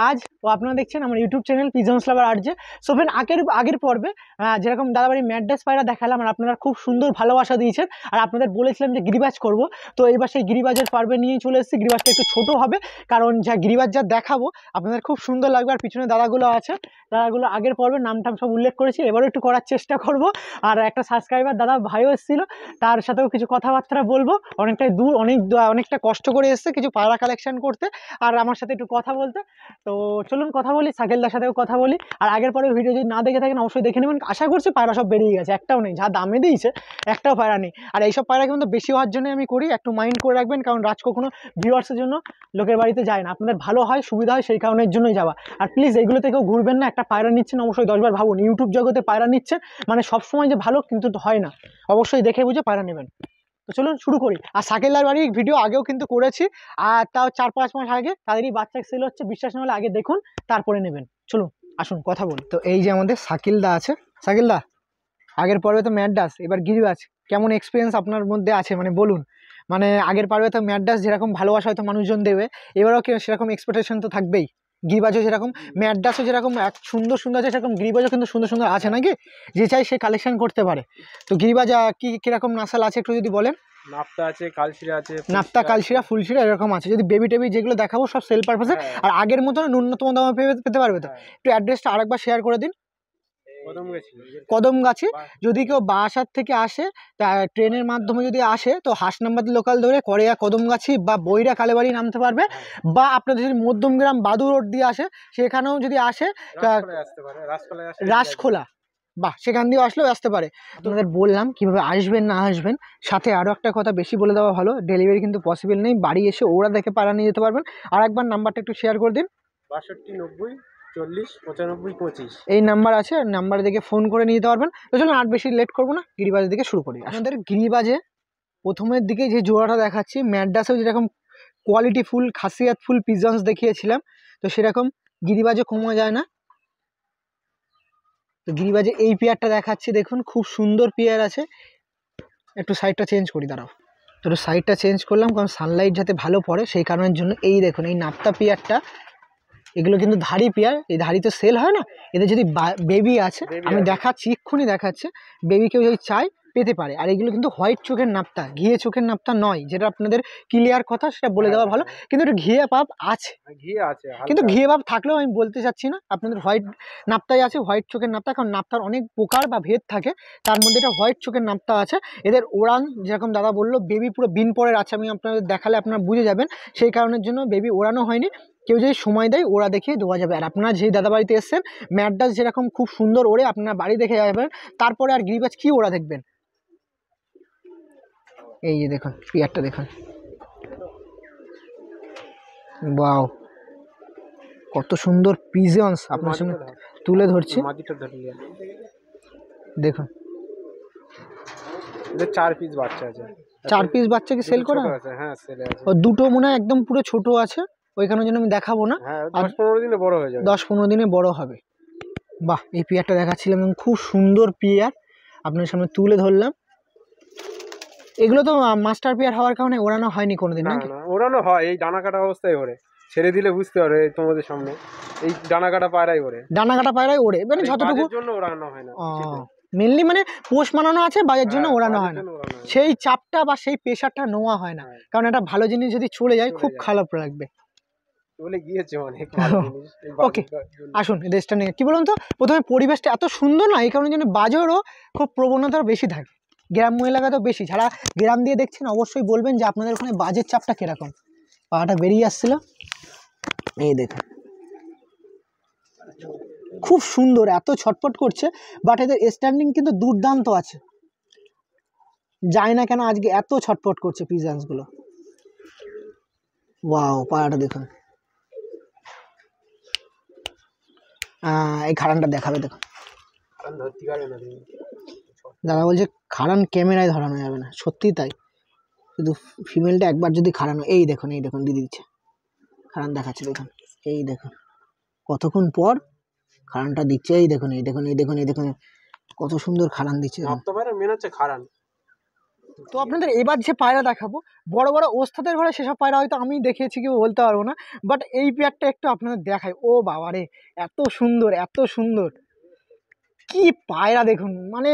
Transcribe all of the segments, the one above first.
রাজ ও আপনারা দেখছেন আমার ইউটিউব চ্যানেল পিজন্স লাভার আরজে। সো ফ্রেন্ড আগের পর্বে যেরকম দাদাবাড়ি ম্যাড্রাস পায়রা দেখালাম আর আপনারা খুব সুন্দর ভালোবাসা দিয়েছেন আর আপনাদের বলেছিলাম যে গিরিবাজ করব। তো এইবার সেই গিরিবাজের পর্বে নিয়েই চলে এসেছি। গিরিবাজটা একটু ছোট হবে কারণ যা গিরিবাজ যা দেখাবো আপনাদের খুব সুন্দর লাগবে। আর পিছনে দাদাগুলো আছে, দাদাগুলো আগের পর্বে নামটাম সব উল্লেখ করেছি, এবারও একটু করার চেষ্টা করব। আর একটা সাবস্ক্রাইবার দাদা ভাইও এসেছিল, তার সাথেও কিছু কথাবার্তা বলবো। অনেকটাই দূর, অনেকটা কষ্ট করে এসছে কিছু পায়রা কালেকশন করতে আর আমার সাথে একটু কথা বলতে। তো চলুন কথা বলি, সাকেলদার সাথেও কথা বলি। আর আগের পরে ভিডিও যদি না দেখে থাকেন অবশ্যই দেখে নেবেন। আশা করছি পায়রা সব বেরিয়ে গেছে, একটাও নেই, যা দামে দিয়েছে একটাও পায়রা নেই। আর এইসব পায়রা কিন্তু বেশি হওয়ার জন্য আমি করি, একটু মাইন্ড করে রাখবেন, কারণ রাজ কখনো ভিউয়ার্সের জন্য লোকের বাড়িতে যায় না, আপনাদের ভালো হয় সুবিধা হয় সেই কারণের জন্যই যাওয়া। আর প্লিজ এইগুলো থেকেও ঘুরবেন না, একটা পায়রা নিচ্ছেন অবশ্যই 10বার ভাবুন। ইউটিউব জগতে পায়রা নিচ্ছেন মানে সবসময় যে ভালো কিন্তু হয় না, অবশ্যই দেখে বুঝে পায়রা নেবেন। তো চলুন শুরু করি। আর সাকেলদার বাড়ির ভিডিও আগেও কিন্তু করেছি, আর তাও 4-5 মাস আগে, তাদেরই বাচ্চা সেল হচ্ছে, বিশ্বাস না হলে আগে দেখুন তারপরে নেবেন। চলুন আসুন কথা বলি। তো এই যে আমাদের সাকিলদা আছে। সাকিলদা, আগের পর্বে তো ম্যাড্রাস, এবার গিরিবাজ, কেমন এক্সপিরিয়েন্স আপনার মধ্যে আছে মানে বলুন। মানে আগের পর্বে তো ম্যাড্রাস যেরকম ভালোবাসা হয়তো মানুষজন দেবে, এবারও সেরকম এক্সপেকটেশন তো থাকবেই। গিরিবাজও যেরকম, ম্যাড্রাসও যেরকম এক সুন্দর সুন্দর আছে, সেরকম গিরিবাজও কিন্তু সুন্দর সুন্দর আছে নাকি, যে চাই সে কালেকশন করতে পারে। তো গিরিবাজ কিরকম নাসাল আছে একটু যদি বলেন। নাপ্তা আছে, কালশিরা আছে, নাপ্তা, কালশিরা, ফুলশিরা এরকম আছে। যদি বেবি টেবি যেগুলো দেখাবো সব সেল পারপাসে, আর আগের মতন ন্যূনতম দামে পেতে পারবে তো। একটু অ্যাড্রেসটা আরেকবার শেয়ার করে দিন। কদমগাছি। যদি কেউ বাসার থেকে আসে, ট্রেনের মাধ্যমে যদি আসে তো হাসনাবাদ লোকাল ধরে করেয়া কদমগাছি বা বইরা কালেবাড়ি নামতে পারবে। বা আপনাদের যদি মধ্যমগ্রাম বাদু রোড দিয়ে আসে সেখানেও যদি আসে রাসখোলা, বাহ, সেখান দিয়ে আসলেও আসতে পারে। তোমাদের বললাম কিভাবে আসবেন না আসবেন, সাথে আরও একটা কথা বেশি বলে দেওয়া ভালো, ডেলিভারি কিন্তু পসিবল নেই, বাড়ি এসে ওরা দেখে পাড়া নিয়ে যেতে পারবেন। আর একবার নাম্বারটা একটু শেয়ার করে দিন। 6290404525 এই নাম্বার আছে, নাম্বার দেখে ফোন করে নিয়ে যেতে পারবেন। তো চলুন আর বেশি লেট করবো না, গিরিবাজের দিকে শুরু করি। আমাদের গিরিবাজে প্রথমের দিকে যে জোড়াটা দেখাচ্ছি, ম্যাড্রাসেও যেরকম কোয়ালিটিফুল খাসিয়াতফুল পিজন্স দেখিয়েছিলাম, তো সেরকম গিরিবাজে কমা যায় না। তো গিরিবাজে এই পেয়ারটা দেখাচ্ছি, দেখুন খুব সুন্দর পেয়ার আছে। একটু সাইডটা চেঞ্জ করি, দাঁড়াও। তো সাইডটা চেঞ্জ করলাম কারণ সানলাইট যাতে ভালো পড়ে সেই কারণের জন্য। এই দেখুন এই নাপ্তা পেয়ারটা, এগুলো কিন্তু ধাড়ি পেয়ার, এই ধাড়ি তো সেল হয় না, এদের যদি বেবি আছে আমি দেখাচ্ছি, এক্ষুনি দেখাচ্ছে, বেবি কেউ যদি চায় পেতে পারে। আর এগুলো কিন্তু হোয়াইট চোখের নাপ্তা, ঘিয়ে চোখের নাপ্তা নয়, যেটা আপনাদের ক্লিয়ার কথা সেটা বলে দেওয়া ভালো। কিন্তু একটু ঘিয়ে ভাব আছে, কিন্তু ঘিয়ে ভাব থাকলেও আমি বলতে চাচ্ছি না, আপনাদের হোয়াইট নাপ্তাই আছে, হোয়াইট চোখের নাপ্তা। কারণ নাপ্তার অনেক প্রকার বা ভেদ থাকে, তার মধ্যে এটা হোয়াইট চোখের নাপ্তা আছে। এদের ওড়ান যেরকম দাদা বললো বেবি পুরো বিন পরের আছে, আমি আপনাদের দেখালে আপনারা বুঝে যাবেন, সেই কারণের জন্য বেবি ওড়ানো হয়নি। কেউ যদি সময় দেয় ওরা দেখিয়ে দেওয়া যাবে। আর আপনারা যেই দাদা বাড়িতে এসছেন, ম্যাড্রাস যেরকম খুব সুন্দর ওড়ে, আপনারা বাড়ি দেখে যাবেন, তারপরে আর গিরিবাজ কি ওরা দেখবেন। এই যে দেখুন পেয়ারটা দেখুন, ওয়াও কত সুন্দর পিজন্স, আপনার সামনে তুলে ধরছি, দেখুন 4 পিস বাচ্চা আছে। 4 পিস বাচ্চা কি সেল করা? হ্যাঁ সেল আছে। ও দুটো মনে হয় একদম পুরো ছোট আছে, ওইখানের জন্য আমি দেখাবো না, 10-15 দিনে বড় হয়ে যাবে, 10-15 দিনে বড় হবে। বাহ, এই পেয়ারটা দেখাচ্ছিলাম এবং খুব সুন্দর পেয়ার আপনার সামনে তুলে ধরলাম। এগুলো তো মাস্টার পেয়ার হওয়ার কারণে ওড়ানো হয়নি কোনোদিন নাকি? না, ওড়ানো হয়, এই ডানা কাটা অবস্থায় ওড়ে, ছেড়ে দিলে বুঝতে পারবে তোমাদের সামনে, এই ডানা কাটা পায়রাই ওড়ে, ডানা কাটা পায়রাই ওড়ে, মানে যতটুকু জন্য ওড়ানো হয় না। মেনলি মানে পোষ মানানো আছে, বাজার জন্য ওড়ানো হয় না, সেই চাপটা বা সেই প্রেশারটা নেওয়া হয় না, কারণ একটা ভালো জিনিস যদি চলে যায় খুব খারাপ লাগবে। ওকে আসুন দেশটা নিয়ে কি বলুন তো, প্রথমে পরিবেশটা এত সুন্দর না, এই কারণে জন্য বাজারও খুব প্রবণতা বেশি থাকে, গ্রাম্য এলাকা তো বেশি। যারা গ্রাম দিয়ে দেখছেন অবশ্যই বলবেন যে আপনাদের ওখানে বাজের চাপটা কিরকম। পাটা বেরিয়ে আসছিল, এই দেখুন খুব সুন্দর, এত ছটফট করছে, বাট এদের স্ট্যান্ডিং কিন্তু দুর্দান্ত আছে, যায় না কেন আজকে এত ছটফট করছে পিজন্সগুলো। ওয়াও পাড়াটা দেখুন, এই খাড়ানটা দেখাবে, দেখুন দাদা বলছে খাড়ান ক্যামেরায় ধরানো যাবে না, সত্যি তাই, শুধু ফিমেলটা একবার যদি খাড়ানো, এই দেখুন দিদি দিচ্ছে, খাড়ান দেখাচ্ছে দেখুন, এই দেখুন কতক্ষণ পর খাড়ানটা দিচ্ছে, এই দেখুন কত সুন্দর খাড়ান দিচ্ছে। তো আপনাদের এবার যে পায়রা দেখাবো, বড় বড় ওস্তাদের ঘরে সেসব পায়রা হয়তো আমি দেখিয়েছি কেউ বলতে পারবো না, বাট এই পেয়ারটা একটু আপনাদের দেখাই। ও বাবা রে, এত সুন্দর এত সুন্দর, কি পায়রা দেখুন। মানে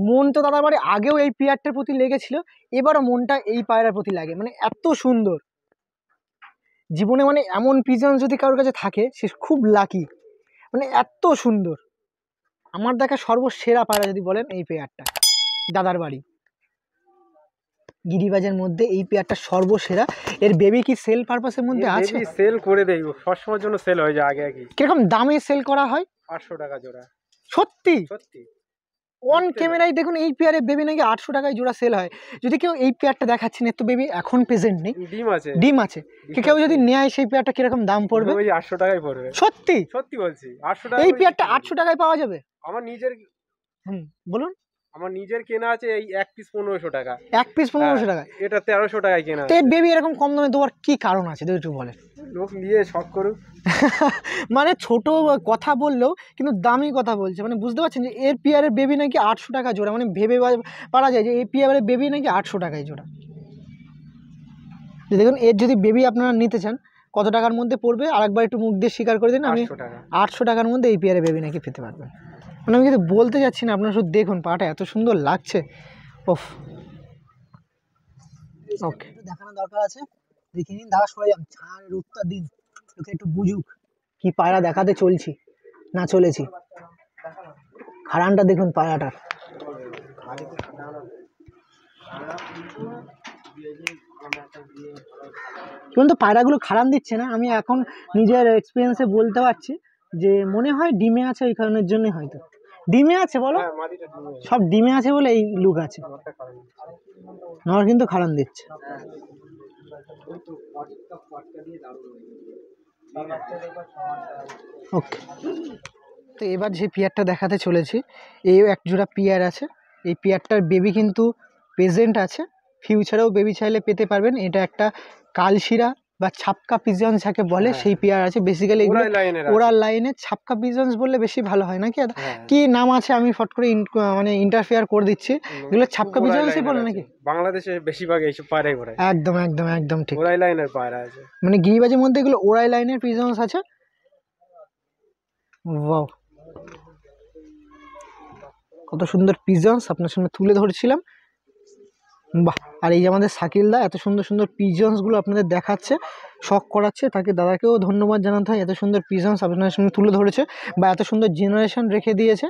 মন তো দাদার বাড়ি আগেও এই পেয়ারটার প্রতি লেগেছিল, এবারও মনটা এই পায়রার প্রতি লাগে, মানে এত সুন্দর। জীবনে মানে এমন পিজন যদি কারোর কাছে থাকে সে খুব লাকি, মানে এত সুন্দর। আমার দেখা সর্বসেরা পায়রা যদি বলেন এই পেয়ারটা, দাদার বাড়ি গিরিবাজের মধ্যে এই পেয়ারটা সর্বসেরা। এর বেবি কি সেল পারপাসের মধ্যে আছে? সেল করে দেই, সবসময়ের জন্য সেল হয়ে যায় আগে আগে। কিরকম দামে সেল করা হয়? 800 টাকা জোড়া। সত্যি? সত্যি অন ক্যামেরায় দেখুন এই পেয়ারের বেবি নাকি 800 টাকায় জোড়া সেল হয়। যদি কেউ এই পেয়ারটা দেখাচ্ছেন, এর তো বেবি এখন প্রেজেন্ট নেই, ডিম আছে, কেউ যদি নেয় সেই পেয়ারটা কিরকম দাম পড়বে? ওই 800 টাকায় পড়বে। সত্যি সত্যি বলছি, 800 টাকা। এই পেয়ারটা 800 টাকায় পাওয়া যাবে? আমার নিজের বলুন। আমার নিজের কেনা আছে এই এক পিস 1500 টাকা। এক পিস 1500 টাকায়? এটা 1300 টাকায় কেনা। তো এর বেবি এরকম কম দামে দেওয়ার কি কারণ আছে একটু বলেন? লোক নিয়ে শখ করুক। মানে ছোট কথা বললেও কিন্তু দামি কথা বলছে, মানে বুঝতে পারছেন যে এর পেয়ারের বেবি নাকি 800 টাকা জোড়া, মানে ভেবে পারা যায় যে এই পেয়ারের বেবি নাকি 800 টাকায় জোড়া। দেখুন এর যদি বেবি আপনারা নিতে চান কত টাকার মধ্যে পড়বে আরেকবার একটু মুখ দিয়ে স্বীকার করে দিন। আমি 800 টাকার মধ্যে এই পেয়ারের বেবি নাকি পেতে পারবেন। মানে আমি কিন্তু বলতে যাচ্ছি না, আপনারা শুধু দেখুন পাটা এত সুন্দর লাগছে। ওফ, ওকে, দেখানো দরকার আছে, দেখে নিন। দাদা সরে যান, ছাড়ের উত্তর দিন, ওকে একটু বুঝুক কি পায়রা দেখাতে চলছি না চলেছি। খাড়ানটা দেখুন পায়রাটার, কিন্তু পায়রাগুলো খাড়ান দিচ্ছে না। আমি এখন নিজের এক্সপিরিয়েন্সে বলতে পারছি যে মনে হয় ডিমে আছে, ওই কারণের জন্যই হয়তো ডিমে আছে। বলো, সব ডিমে আছে বলে এই লুক আছে, নর কিন্তু খাড়ান দিচ্ছে। ওকে, তো এবার যে পেয়ারটা দেখাতে চলেছি এই এক জোড়া পেয়ার আছে। এই পেয়ারটার বেবি কিন্তু প্রেজেন্ট আছে, ফিউচারেও বেবি চাইলে পেতে পারবেন। এটা একটা কালশিরা বা ছাপকা পিজন যাকে বলে সেই পেয়ার আছে। বেসিক্যালি এগুলো ওরাল লাইনে ছাপকা পিজনস বললে বেশি ভালো হয় নাকি? কি নাম আছে আমি ফট করে মানে ইন্টারফেয়ার করে দিচ্ছি, এগুলো ছাপকা পিজনসই বলে নাকি? বাংলাদেশে বেশিরভাগ এইসব পায়রাই ঘোরে। একদম একদম একদম ঠিক, ওরাই লাইনের পায়রা আছে, মানে গিরিবাজের মধ্যে এগুলো ওরাই লাইনের পিজনস আছে। ওয়াও, কত সুন্দর পিজনস আপনার সামনে তুলে ধরেছিলাম। বাহ, আর এই যে আমাদের শাকিলদা এত সুন্দর সুন্দর পিজনসগুলো আপনাদের দেখাচ্ছে, শখ করাচ্ছে, তাকে দাদাকেও ধন্যবাদ জানাতে হয়। এত সুন্দর পিজনস আপনাদের সামনে তুলে ধরেছে বা এত সুন্দর জেনারেশন রেখে দিয়েছে।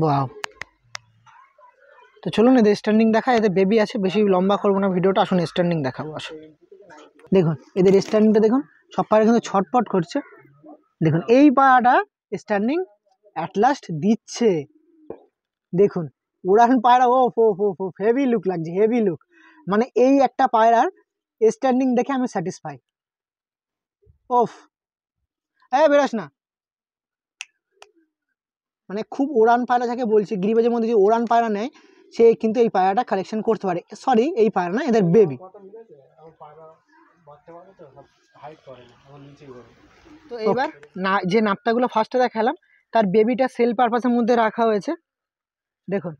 বাহ, তো চলুন এদের স্ট্যান্ডিং দেখা, এদের বেবি আছে, বেশি লম্বা করবো না ভিডিওটা, আসুন স্ট্যান্ডিং দেখাবো। আসুন দেখুন এদের স্ট্যান্ডিংটা দেখুন, সব পায়রা কিন্তু ছটপট করছে। দেখুন এই পায়রাটা স্ট্যান্ডিং অ্যাট লাস্ট দিচ্ছে, দেখুন উড়ান পায়রা। ও ফো ফো ফো, হেভি লুক লাগছে, হেভি লুক। মানে এই একটা পায়রার স্ট্যান্ডিং দেখে আমি স্যাটিসফাই। ওফ, বেরাস না, মানে খুব ওড়ান পায়রা যাকে বলছি, গিরিবাজের মধ্যে যে ওড়ান পায়রা নেয় সে কিন্তু এই পায়রাটা কালেকশন করতে পারে। সরি, এই পায়রা না, এদের বেবি। তো এবার না যে নাপটাগুলো ফার্স্টে দেখালাম তার বেবিটা সেল পারপাসের মধ্যে রাখা হয়েছে। দেখুন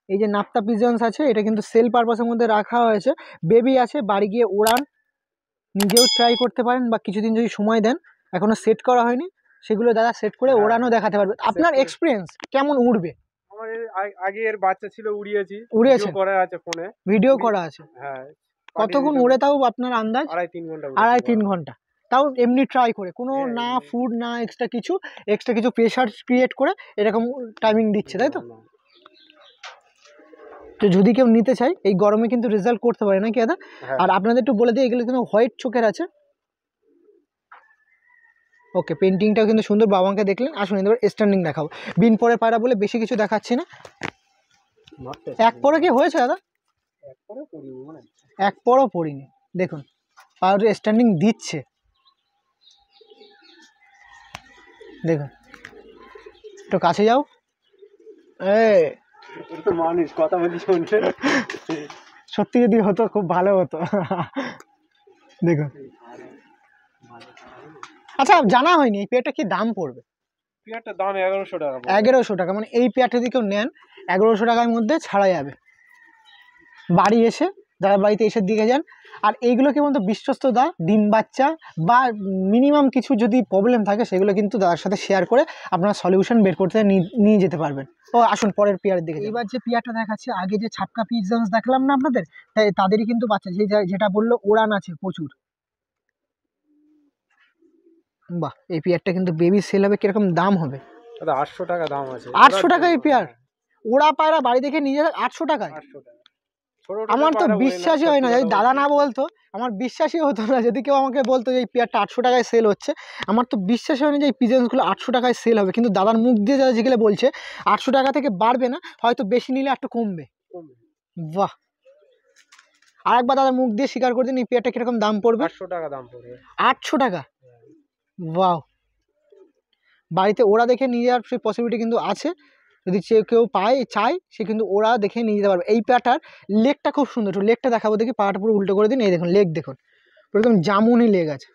এই যে নাপটা পিজনস আছে এটা কিন্তু সেল পারপাসের মধ্যে রাখা হয়েছে। বেবি আছে, বাড়ি গিয়ে ওড়ান নিজেও ট্রাই করতে পারেন বা কিছুদিন যদি সময় দেন, এখনো সেট করা হয়নি, সেগুলো দাদা সেট করে ওড়ানও দেখাতে পারবে। আপনার এক্সপিরিয়েন্স কেমন উড়বে? আমার আগে এর বাচ্চা ছিল, উড়িয়েছি, উড়িয়েছেন? করা আছে ফোনে, ভিডিও করা আছে। হ্যাঁ, কতক্ষণ উড়ে তাও আপনার আন্দাজ? 2.5-3 ঘন্টা। 2.5-3 ঘন্টা তাও এমনি ট্রাই করে, কোনো না ফুড না এক্সট্রা কিছু প্রেশার ক্রিয়েট করে এরকম টাইমিং দিচ্ছে, তাই তো? তো যদি কেউ নিতে চায় এই গরমে কিন্তু রেজাল্ট করতে পারে নাকি দাদা? আর আপনাদের একটু বলে দিই এগুলো কিন্তু হোয়াইট চোখের আছে। ওকে, পেন্টিংটাও কিন্তু সুন্দর, বাবাকে দেখলেন। আসুন এবার স্ট্যান্ডিং দেখাবো। বিন পরে পায়রা বলে বেশি কিছু দেখাচ্ছি না। এক পরে কি হয়েছে দাদা? এক পরও পড়িনি। দেখুন পায়রা স্ট্যান্ডিং দিচ্ছে, দেখুন একটু কাছে যাও। মানুষ কথা বলি শুনছে, সত্যি যদি হতো খুব ভালো হতো। দেখুন, আচ্ছা জানা হয়নি এই পেয়ারটা কি দাম পড়বে? পেয়ারটার দাম 1100 টাকা। 1100 টাকা, মানে এই পেয়ারটা যদি কেউ নেন 1100 টাকার মধ্যে ছাড়া যাবে। বাড়ি এসে দাদার বাড়িতে এসে দিকে যান। আর এইগুলো কি বলতো বিশ্বস্ত দা, ডিম বাচ্চা বা মিনিমাম কিছু যদি প্রবলেম থাকে সেগুলো কিন্তু দাদার সাথে শেয়ার করে আপনারা সলিউশন বের করতে নিয়ে যেতে পারবেন। ও আসুন পরের পেয়ারের দিকে। এবার যে পেয়ারটা দেখাচ্ছে, আগে যে ছাপকা পিজন্স দেখলাম না আপনাদের, তাই তাদেরই কিন্তু বাচ্চা, যেটা বললো ওড়ান আছে প্রচুর। বাহ, এই পেয়ারটা কিন্তু বেবি সেল হবে। কিরকম দাম হবে? 800 টাকা দাম আছে। 800 টাকা এই পেয়ার? ওড়া পায়রা বাড়ি থেকে নিয়ে যাবে 800 টাকায়? 800 টাকা। আমার তো বিশ্বাসই হয় না, যদি দাদা না বলতো আমার বিশ্বাসই হতো না। যদি কেউ আমাকে বলতো যে এই পেয়ারটা 800 টাকায় সেল হচ্ছে, আমার তো বিশ্বাসই হয় না যে এই পিজেন্সগুলো 800 টাকায় সেল হবে। কিন্তু দাদার মুখ দিয়ে যারা যেগুলো বলছে 800 টাকা থেকে বাড়বে না, হয়তো বেশি নিলে একটু কমবে। বাহ, আর একবার দাদার মুখ দিয়ে স্বীকার করে দিন এই পেয়ারটা কিরকম দাম পড়বে? 800 টাকা দাম পড়বে। 800 টাকা? বাহ, বাড়িতে ওরা দেখে নিয়ে যাওয়ার সেই পসিবিলিটি কিন্তু আছে। যদি কেউ চায় সে কিন্তু ওরা দেখে নিয়ে যেতে পারবে। এই পেয়ারটার লেগটা খুব সুন্দর, একটু লেগটা দেখাবো দেখি। পাটা পুরো উল্টো করে দিন, এই দেখুন লেগ দেখুন, পুরো একদম জামুনি লেগ আছে,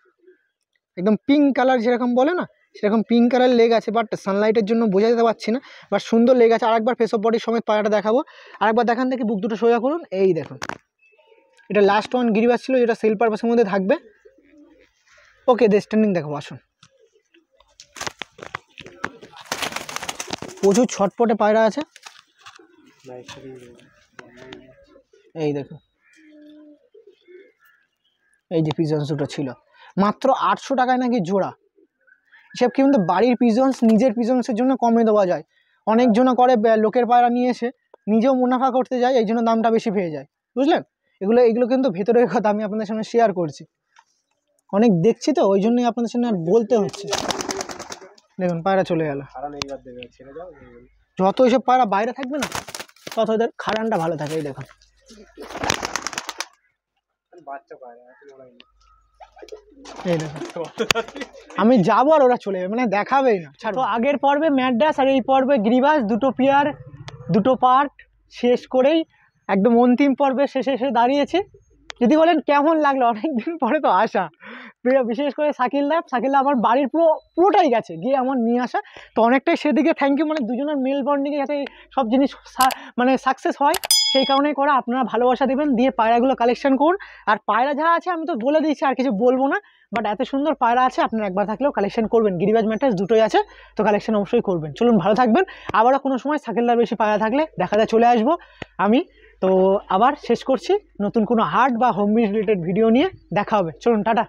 একদম পিঙ্ক কালার যেরকম বলে না সেরকম পিঙ্ক কালার লেগ আছে। বাট সানলাইটের জন্য বোঝা যেতে পারছি না, বাট সুন্দর লেগ আছে। আরেকবার ফেস অফ বডির সমেত পায়াটা দেখাবো। আরেকবার দেখান দেখি, বুক দুটো সোজা করুন, এই দেখুন। এটা লাস্ট ওয়ান গিরিবাজ ছিল যেটা সেল পারপাসের মধ্যে থাকবে। ওকে, স্ট্যান্ডিং দেখাবো আসুন। প্রচুর ছটপটে পায়রা আছে, এই দেখো। এই যে পিজন্স দুটো ছিল মাত্র 800 টাকায় নাকি জোড়া। এসব কিন্তু বাড়ির পিজন্স, নিজের পিজন্সের জন্য কমে দেওয়া যায়। অনেকজন করে লোকের পায়রা নিয়ে এসে নিজেও মুনাফা করতে যায়, এই জন্য দামটা বেশি পেয়ে যায়, বুঝলেন? এগুলো কিন্তু ভেতরের কথা, আমি আপনাদের সামনে শেয়ার করছি। অনেক দেখছি তো, ওই জন্যই আপনাদের সামনে আর বলতে হচ্ছে। দেখুন পায়রা চলে গেল। যত এইসব পায়রা বাইরে থাকবে না তত ওদের খাড়ানটা ভালো থাকে। এই দেখুন আমি যাবো আর ওরা চলে যাবে, মানে দেখাবেই না। তো আগের পর্বে ম্যাড্রাস আর এই পর্বে গিরিবাজ, দুটো পেয়ার দুটো পার্ট শেষ করেই একদম অন্তিম পর্বে শেষে এসে দাঁড়িয়েছি। যদি বলেন কেমন লাগলো, অনেকদিন পরে তো আসা, বিশেষ করে শাকিলদা আমার বাড়ির পুরোটাই গেছে গিয়ে আমার নিয়ে আসা, তো অনেকটাই সেদিকে থ্যাংক ইউ। মানে দুজনের মেল বন্ডিংয়ে যাতে সব জিনিস মানে সাকসেস হয় সেই কারণেই করা। আপনারা ভালোবাসা দেবেন, দিয়ে পায়রাগুলো কালেকশন করুন। আর পায়রা যা আছে আমি তো বলে দিয়েছি, আর কিছু বলবো না। বাট এত সুন্দর পায়রা আছে, আপনারা একবার থাকলেও কালেকশন করবেন। গিরিবাজ ম্যাট্রেস দুটোই আছে, তো কালেকশন অবশ্যই করবেন। চলুন, ভালো থাকবেন। আবারও কোনো সময় শাকিলদার বেশি পায়রা থাকলে দেখা যায় চলে আসবো আমি। তো আবার শেষ করছি, নতুন কোনো হার্ট বা হোম রিলেটেড ভিডিও নিয়ে দেখা হবে। চলুন, টাটা।